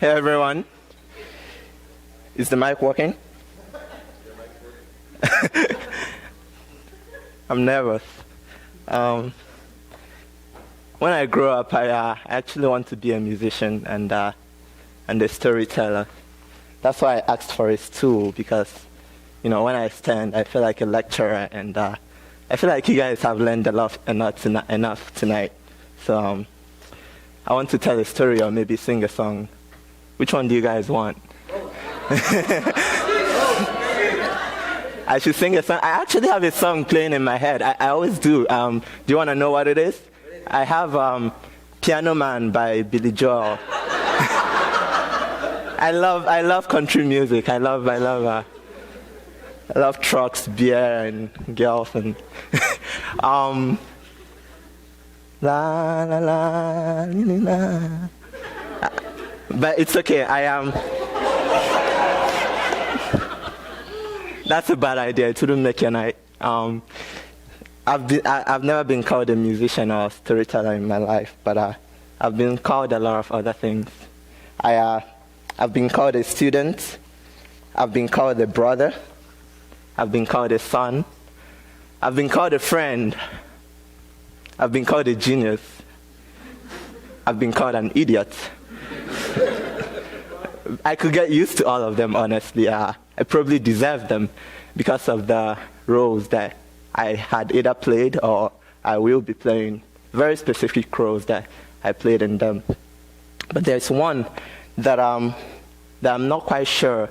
Hey everyone. Is the mic working? I'm nervous. When I grow up, I actually want to be a musician and a storyteller. That's why I asked for a stool, because, when I stand, I feel like a lecturer, and I feel like you guys have learned enough tonight. So I want to tell a story or maybe sing a song. Which one do you guys want? I should sing a song. I actually have a song playing in my head. I always do. Do you want to know what it is? I have Piano Man by Billy Joel. I love country music. I love trucks, beer, and girls, and la la la la. But it's okay. That's a bad idea. It wouldn't make your night. I've never been called a musician or a storyteller in my life, but I've been called a lot of other things. I've been called a student. I've been called a brother. I've been called a son. I've been called a friend. I've been called a genius. I've been called an idiot. I could get used to all of them, honestly. I probably deserve them because of the roles that I had either played or I will be playing. Very specific roles that I played in them. But there's one that I'm not quite sure.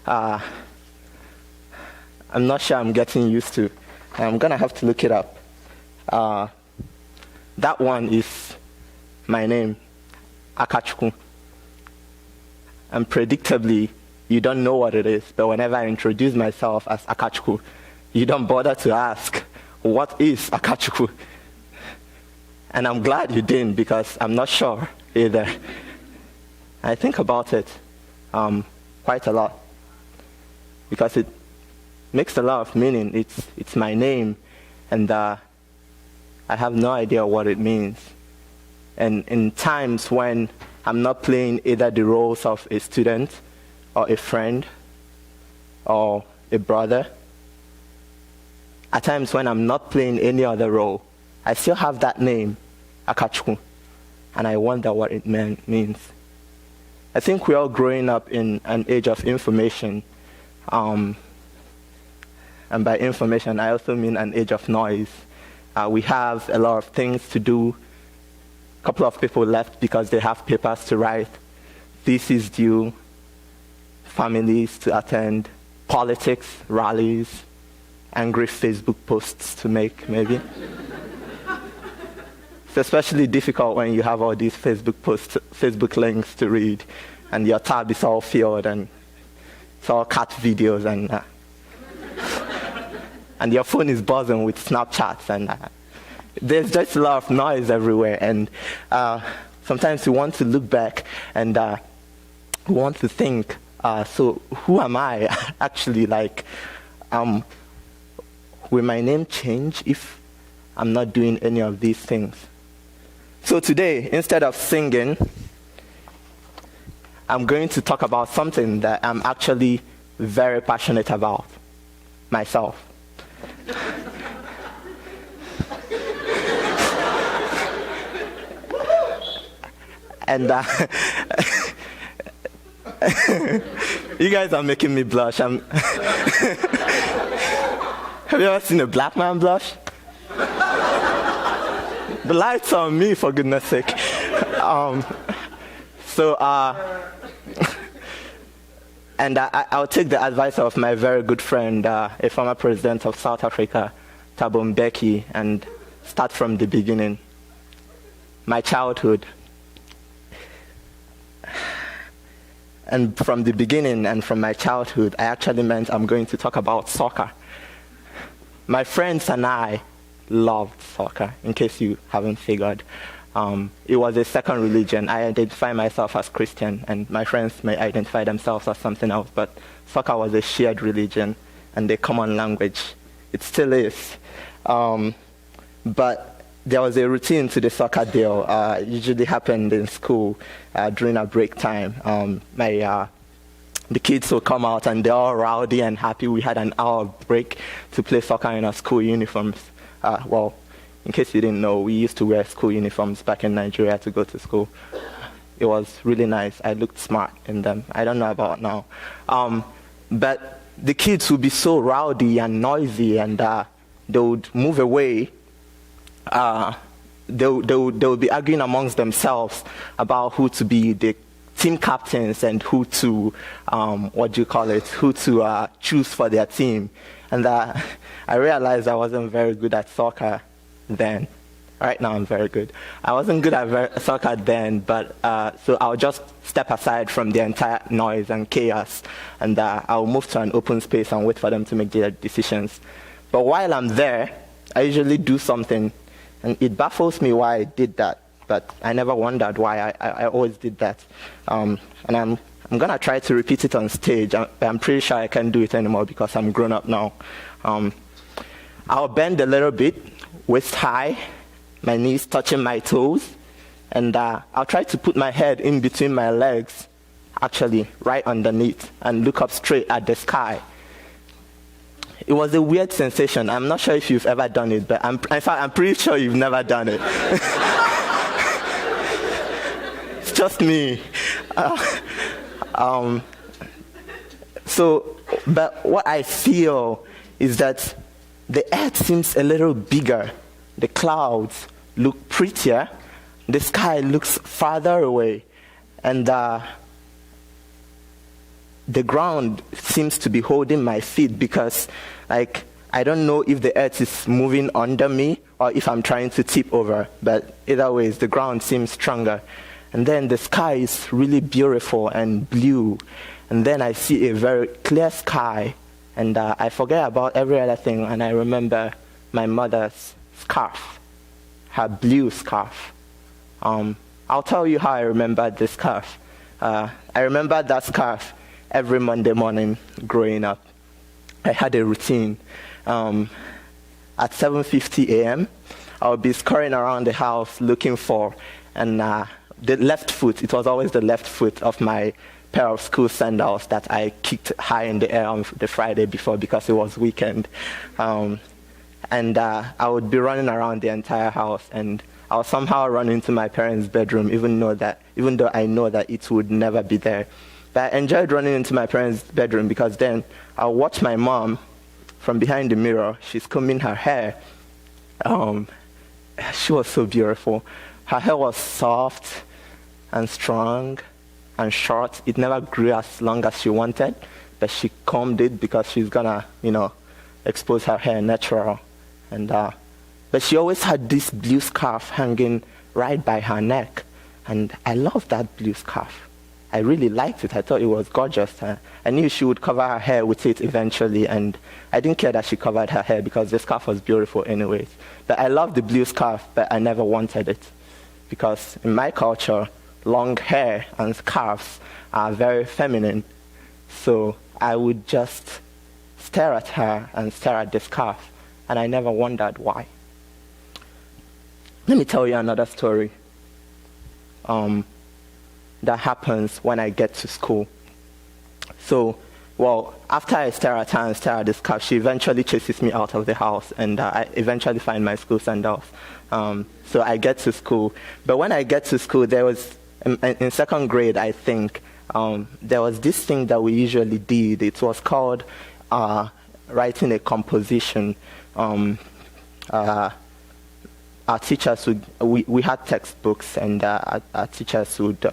I'm not sure I'm getting used to. I'm gonna have to look it up. That one is my name, Akawachu. And predictably, you don't know what it is, but whenever I introduce myself as Akawachu, you don't bother to ask, what is Akawachu? And I'm glad you didn't, because I'm not sure either. I think about it quite a lot, because it makes a lot of meaning. It's my name, and I have no idea what it means. And in times when I'm not playing either the roles of a student or a friend or a brother, at times when I'm not playing any other role, I still have that name, Akawachu, and I wonder what it means. I think we're all growing up in an age of information, and by information I also mean an age of noise. We have a lot of things to do. A couple of people left because they have papers to write, theses due, families to attend, politics, rallies, angry Facebook posts to make, maybe. It's especially difficult when you have all these Facebook posts, Facebook links to read, and your tab is all filled, and it's all cat videos, and your phone is buzzing with Snapchats, and there's just a lot of noise everywhere, and sometimes we want to look back and we want to think, so who am I actually? Like, will my name change if I'm not doing any of these things? So today, instead of singing, I'm going to talk about something that I'm actually very passionate about, myself. And you guys are making me blush. Have you ever seen a black man blush? The light's on me, for goodness sake. And I'll take the advice of my very good friend, a former president of South Africa, Thabo Mbeki, and start from the beginning. My childhood. And from the beginning and from my childhood, I actually meant I'm going to talk about soccer. My friends and I loved soccer, in case you haven't figured. It was a second religion. I identify myself as Christian, and my friends may identify themselves as something else, but soccer was a shared religion and a common language. It still is. But there was a routine to the soccer drill. It usually happened in school during our break time. The kids would come out and they're all rowdy and happy. We had an hour break to play soccer in our school uniforms. In case you didn't know, we used to wear school uniforms back in Nigeria to go to school. It was really nice. I looked smart in them. I don't know about now. But the kids would be so rowdy and noisy, and they would move away. They would be arguing amongst themselves about who to be the team captains and who to, who to choose for their team. And I realized I wasn't very good at soccer then. Right now I'm very good. I wasn't good at soccer then, but so I'll just step aside from the entire noise and chaos, and I'll move to an open space and wait for them to make their decisions. But while I'm there, I usually do something, and it baffles me why I did that. But I never wondered why I always did that. And I'm going to try to repeat it on stage. I'm pretty sure I can't do it anymore because I'm grown up now. I'll bend a little bit, waist high, my knees touching my toes, and I'll try to put my head in between my legs, actually right underneath, and look up straight at the sky. It was a weird sensation. I'm not sure if you've ever done it, but in fact, I'm pretty sure you've never done it. It's just me. But what I feel is that the earth seems a little bigger. The clouds look prettier. The sky looks farther away. And the ground seems to be holding my feet because, I don't know if the earth is moving under me or if I'm trying to tip over. But either way, the ground seems stronger. And then the sky is really beautiful and blue. And then I see a very clear sky. And I forget about every other thing. And I remember my mother's scarf, her blue scarf. I'll tell you how I remember this scarf. I remember that scarf every Monday morning growing up. I had a routine. At 7:50 a.m., I would be scurrying around the house looking for, and the left foot, it was always the left foot of my pair of school sandals that I kicked high in the air on the Friday before because it was weekend. And I would be running around the entire house, and I'll somehow run into my parents' bedroom, even though I know that it would never be there. But I enjoyed running into my parents' bedroom because then I'll watch my mom from behind the mirror. She's combing her hair. She was so beautiful. Her hair was soft and strong and short. It never grew as long as she wanted, but she combed it because she's gonna, expose her hair natural. And but she always had this blue scarf hanging right by her neck, and I loved that blue scarf. I really liked it. I thought it was gorgeous. I knew she would cover her hair with it eventually, and I didn't care that she covered her hair because the scarf was beautiful anyways. But I loved the blue scarf, but I never wanted it because in my culture, long hair and scarves are very feminine. So I would just stare at her and stare at the scarf, and I never wondered why. Let me tell you another story that happens when I get to school. So, after I stare at her and stare at the scarf, she eventually chases me out of the house, and I eventually find my school sandals. So I get to school. But when I get to school, there was, in second grade, I think, there was this thing that we usually did. It was called writing a composition. Our teachers we had textbooks, and our teachers would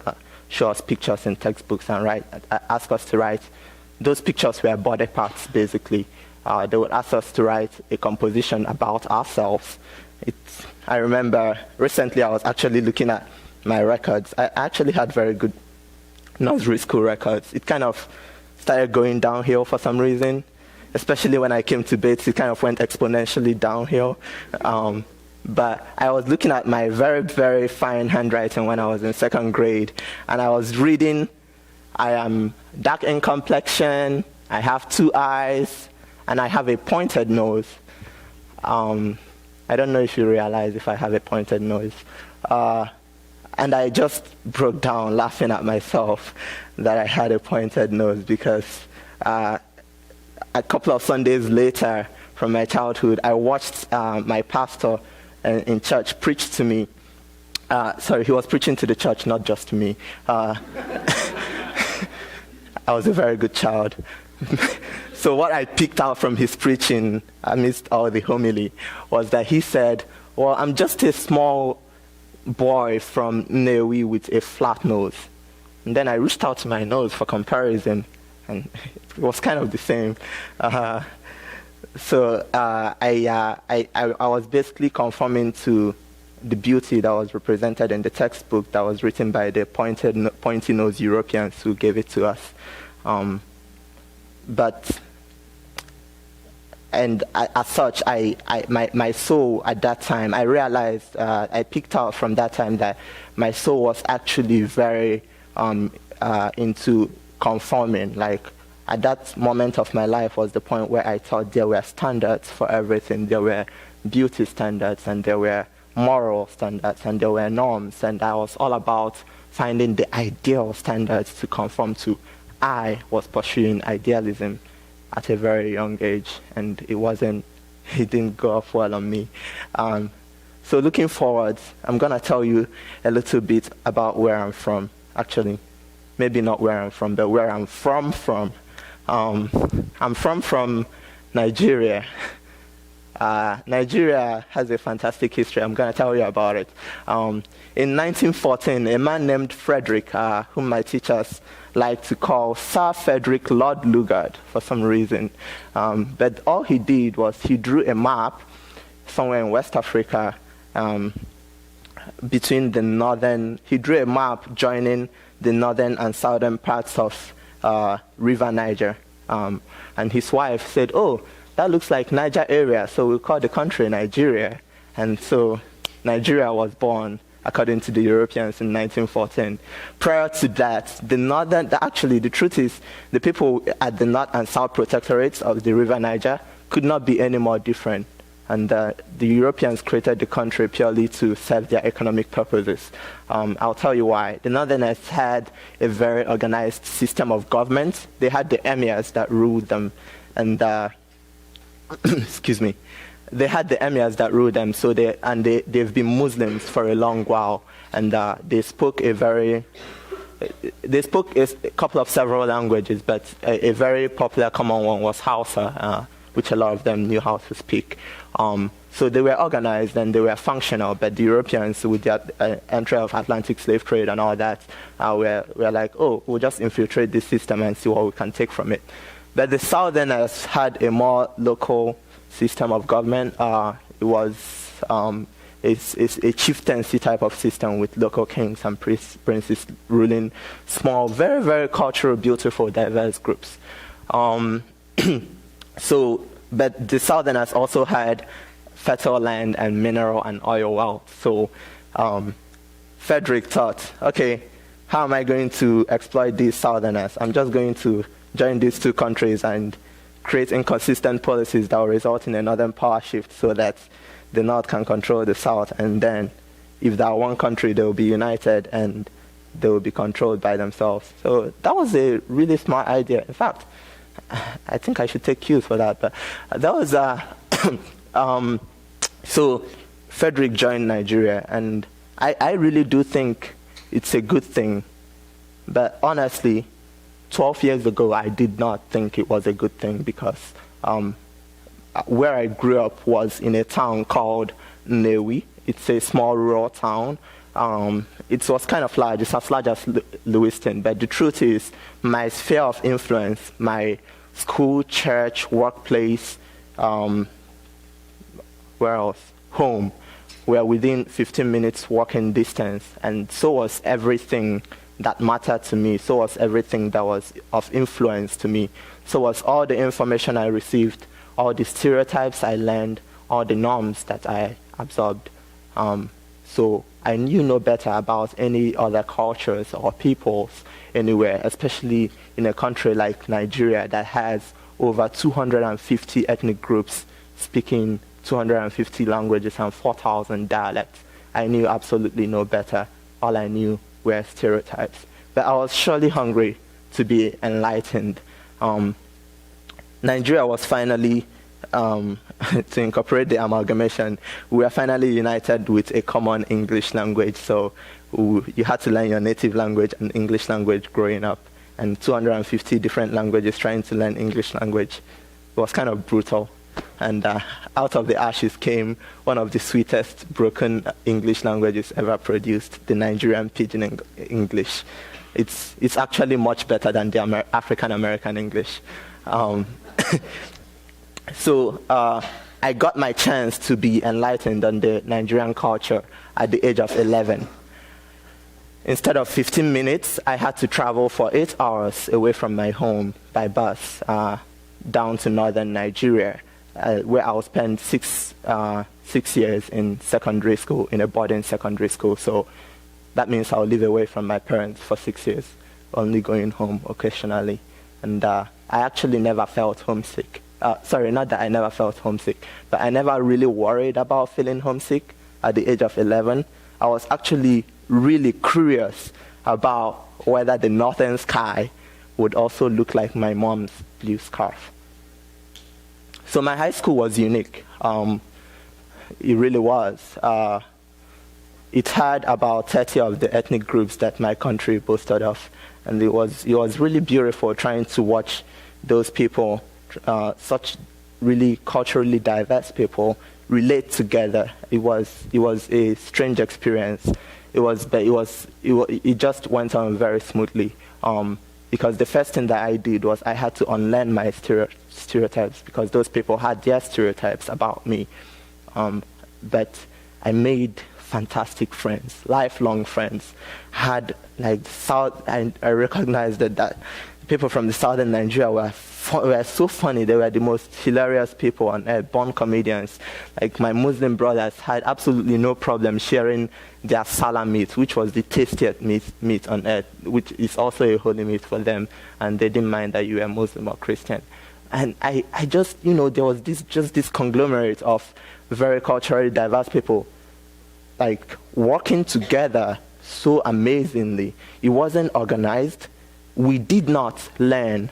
show us pictures in textbooks and ask us to write. Those pictures were body parts, basically. They would ask us to write a composition about ourselves. I remember recently I was actually looking at my records. I actually had very good nursery school records. It kind of started going downhill for some reason, especially when I came to Bates. It kind of went exponentially downhill. But I was looking at my very, very fine handwriting when I was in second grade, and I was reading, I am dark in complexion, I have 2 eyes, and I have a pointed nose. I don't know if you realize if I have a pointed nose. And I just broke down laughing at myself that I had a pointed nose because a couple of Sundays later from my childhood, I watched my pastor in church preach to me. Sorry, he was preaching to the church, not just to me. I was a very good child. So what I picked out from his preaching, amidst all the homily, was that he said, well, I'm just a small boy from Nnewi with a flat nose. And then I reached out to my nose for comparison, and it was kind of the same. So I was basically conforming to the beauty that was represented in the textbook that was written by the pointy-nosed Europeans who gave it to us. And as such, my soul at that time, I realized, I picked out from that time that my soul was actually very into conforming. Like, at that moment of my life was the point where I thought there were standards for everything. There were beauty standards, and there were moral standards, and there were norms, and I was all about finding the ideal standards to conform to. I was pursuing idealism at a very young age, and it didn't go off well on me. So looking forward, I'm going to tell you a little bit about where I'm from. Actually, maybe not where I'm from, but where I'm from. I'm from Nigeria. Nigeria has a fantastic history. I'm going to tell you about it. In 1914, a man named Frederick, whom my teachers like to call Sir Frederick Lord Lugard for some reason. But all he did was he drew a map somewhere in West Africa he drew a map joining the northern and southern parts of River Niger. And his wife said, oh, that looks like Niger area, so we'll call the country Nigeria. And so Nigeria was born, according to the Europeans, in 1914. Prior to that, the truth is, the people at the North and South protectorates of the River Niger could not be any more different. And the Europeans created the country purely to serve their economic purposes. I'll tell you why. The Northerners had a very organized system of government. They had the emirs that ruled them. And, excuse me. They had the emirs that ruled them, so they've been Muslims for a long while, and they spoke a couple of several languages, but a very popular common one was Hausa, which a lot of them knew how to speak. So they were organized and they were functional, but the Europeans, with their entry of Atlantic slave trade and all that, were like, oh, we'll just infiltrate this system and see what we can take from it. But the Southerners had a more local system of government. It was a chieftaincy type of system with local kings and princes ruling small, very, very cultural, beautiful, diverse groups. But the Southerners also had fertile land and mineral and oil wealth. So Frederick thought, okay, how am I going to exploit these Southerners? I'm just going to join these two countries and create inconsistent policies that will result in a northern power shift so that the North can control the South. And then if they are one country, they will be united and they will be controlled by themselves. So that was a really smart idea. In fact, I think I should take cues for that. But that was so Frederick joined Nigeria, and I really do think it's a good thing. But honestly, 12 years ago, I did not think it was a good thing because where I grew up was in a town called Nnewi. It's a small rural town. It was kind of large. It's as large as Lewiston. But the truth is, my sphere of influence, my school, church, workplace, where else? Home, were within 15 minutes walking distance. And so was everything that mattered to me. So was everything that was of influence to me. So was all the information I received, all the stereotypes I learned, all the norms that I absorbed. So I knew no better about any other cultures or peoples anywhere, especially in a country like Nigeria that has over 250 ethnic groups speaking 250 languages and 4,000 dialects. I knew absolutely no better. All I knew were stereotypes. But I was surely hungry to be enlightened. Nigeria was finally, to incorporate the amalgamation, we were finally united with a common English language. So you had to learn your native language and English language growing up. And 250 different languages trying to learn English language. It was kind of brutal. And out of the ashes came one of the sweetest broken English languages ever produced, the Nigerian Pidgin English. It's actually much better than the African-American English. So I got my chance to be enlightened on the Nigerian culture at the age of 11. Instead of 15 minutes, I had to travel for 8 hours away from my home by bus down to northern Nigeria, where I'll spend 6 years in secondary school, in a boarding secondary school. So that means I'll live away from my parents for 6 years, only going home occasionally. And I actually never felt homesick. Sorry, not that I never felt homesick, but I never really worried about feeling homesick at the age of 11. I was actually really curious about whether the northern sky would also look like my mom's blue scarf. So my high school was unique. It really was. It had about 30 of the ethnic groups that my country boasted of. And it was really beautiful trying to watch those people, such really culturally diverse people, relate together. It was a strange experience. It just went on very smoothly. Because the first thing that I did was I had to unlearn my stereotypes, because those people had their stereotypes about me. But I made fantastic friends, lifelong friends. I recognized that people from the southern Nigeria were so funny. They were the most hilarious people on earth, born comedians. Like my Muslim brothers had absolutely no problem sharing their salam meat, which was the tastiest meat on earth, which is also a holy meat for them, and they didn't mind that you were Muslim or Christian. And I just, there was this conglomerate of very culturally diverse people, like working together so amazingly. It wasn't organized. We did not learn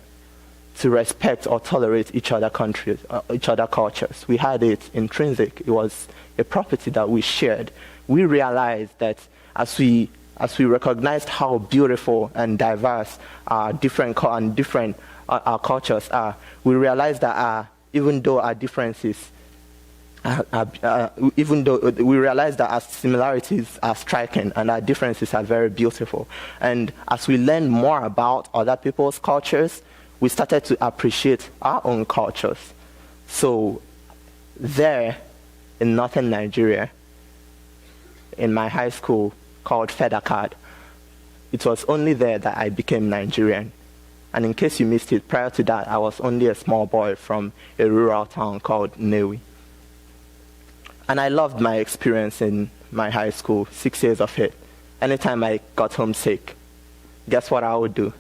to respect or tolerate each other cultures. We had it intrinsic. It was a property that we shared. We realized that as we recognized how beautiful and diverse our our cultures are, we realized that even though our differences, even though we realize that our similarities are striking and our differences are very beautiful. And as we learned more about other people's cultures, we started to appreciate our own cultures. So there, in northern Nigeria, in my high school called Fedakad, it was only there that I became Nigerian. And in case you missed it, prior to that, I was only a small boy from a rural town called Nnewi. And I loved my experience in my high school, 6 years of it. Anytime I got homesick, guess what I would do?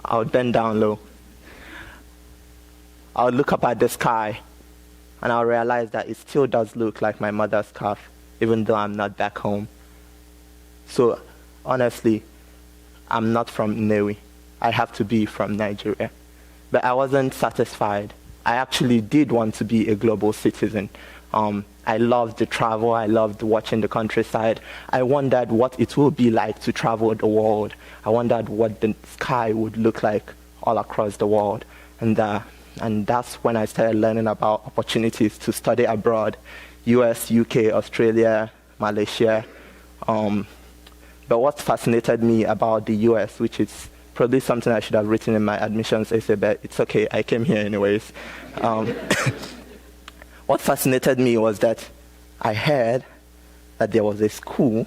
I would bend down low. I would look up at the sky, and I would realize that it still does look like my mother's scarf, even though I'm not back home. So, honestly, I'm not from Nnewi. I have to be from Nigeria. But I wasn't satisfied. I actually did want to be a global citizen. I loved the travel. I loved watching the countryside. I wondered what it would be like to travel the world. I wondered what the sky would look like all across the world. And that's when I started learning about opportunities to study abroad, US, UK, Australia, Malaysia. But what fascinated me about the US, which is probably something I should have written in my admissions essay, but it's okay, I came here anyways. What fascinated me was that I heard that there was a school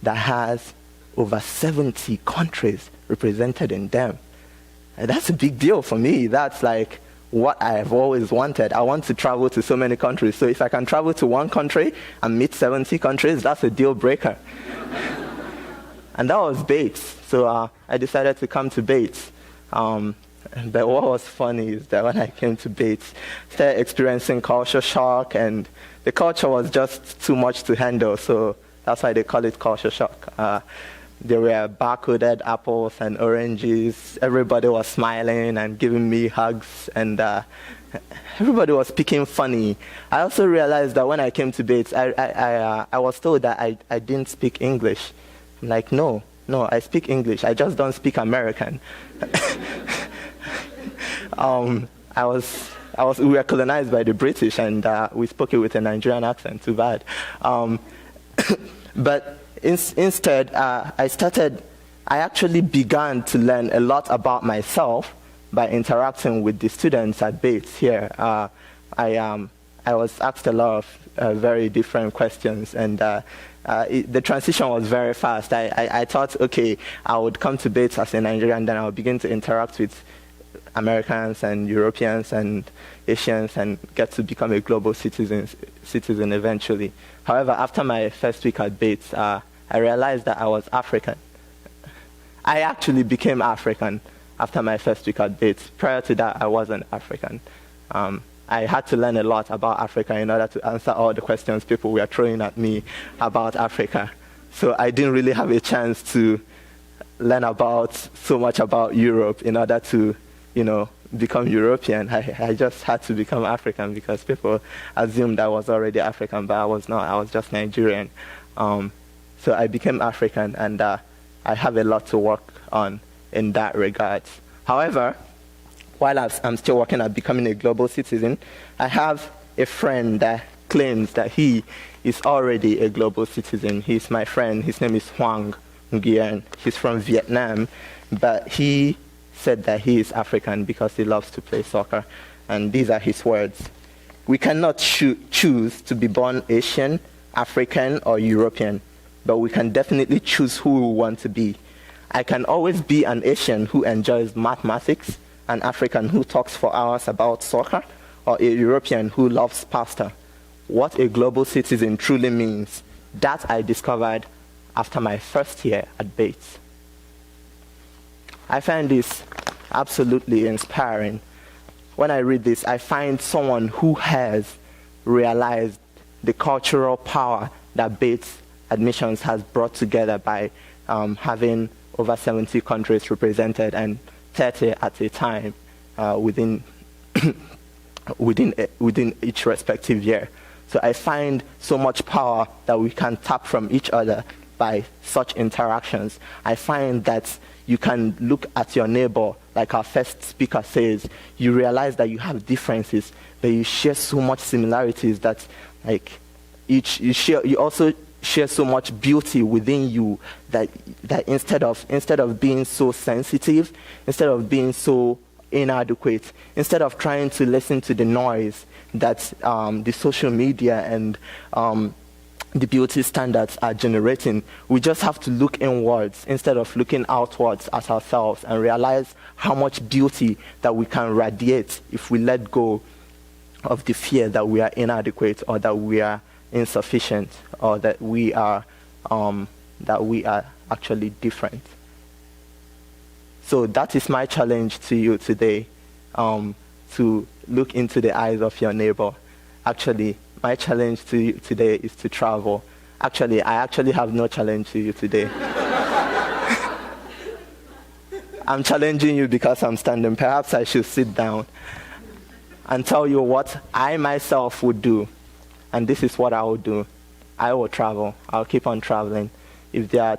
that has over 70 countries represented in them. And that's a big deal for me. That's like what I've always wanted. I want to travel to so many countries. So if I can travel to one country and meet 70 countries, that's a deal breaker. And that was Bates. So I decided to come to Bates. But what was funny is that when I came to Bates, I started experiencing culture shock, and the culture was just too much to handle, so that's why they call it culture shock. There were barcoded apples and oranges. Everybody was smiling and giving me hugs, and everybody was speaking funny. I also realized that when I came to Bates, I was told that I didn't speak English. I'm like, no, I speak English. I just don't speak American. We were colonized by the British, and we spoke it with a Nigerian accent. Too bad. But instead, I actually began to learn a lot about myself by interacting with the students at Bates here. I was asked a lot of very different questions, and the transition was very fast. I thought, okay, I would come to Bates as a Nigerian, then I would begin to interact with Americans and Europeans and Asians and get to become a global citizen eventually. However, after my first week at Bates, I realized that I was African. I actually became African after my first week at Bates. Prior to that, I wasn't African. I had to learn a lot about Africa in order to answer all the questions people were throwing at me about Africa. So I didn't really have a chance to learn so much about Europe in order to, become European. I just had to become African because people assumed I was already African, but I was not. I was just Nigerian. So I became African, and I have a lot to work on in that regard. However, while I'm still working at becoming a global citizen, I have a friend that claims that he is already a global citizen. He's my friend. His name is Hoang Nguyen. He's from Vietnam, but he said that he is African because he loves to play soccer. And these are his words. We cannot choose to be born Asian, African, or European, but we can definitely choose who we want to be. I can always be an Asian who enjoys mathematics, an African who talks for hours about soccer, or a European who loves pasta. What a global citizen truly means, that I discovered after my first year at Bates. I find this absolutely inspiring. When I read this, I find someone who has realized the cultural power that Bates admissions has brought together by having over 70 countries represented and 30 at a time within each respective year. So I find so much power that we can tap from each other by such interactions. I find that you can look at your neighbor, like our first speaker says, you realize that you have differences, but you share so much similarities that you also share so much beauty within you that instead of being so sensitive, instead of being so inadequate, instead of trying to listen to the noise that the social media and the beauty standards are generating, we just have to look inwards instead of looking outwards at ourselves and realize how much beauty that we can radiate if we let go of the fear that we are inadequate or that we are insufficient or that we are actually different. So that is my challenge to you today, to look into the eyes of your neighbor. Actually, my challenge to you today is to travel. Actually, I actually have no challenge to you today. I'm challenging you because I'm standing. Perhaps I should sit down and tell you what I myself would do. And this is what I will do. I will travel. I'll keep on traveling. I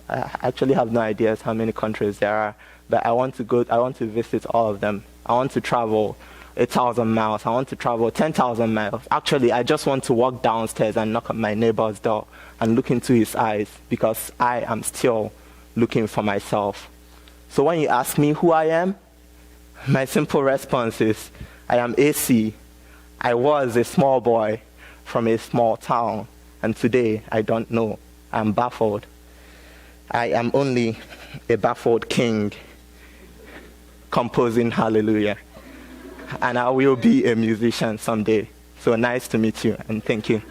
actually have no idea how many countries there are, but I want to visit all of them. I want to travel 1,000 miles. I want to travel 10,000 miles. Actually, I just want to walk downstairs and knock on my neighbor's door and look into his eyes because I am still looking for myself. So when you ask me who I am, my simple response is, I am AC. I was a small boy from a small town, and today I don't know. I'm baffled. I am only a baffled king composing hallelujah. And I will be a musician someday. So nice to meet you, and thank you.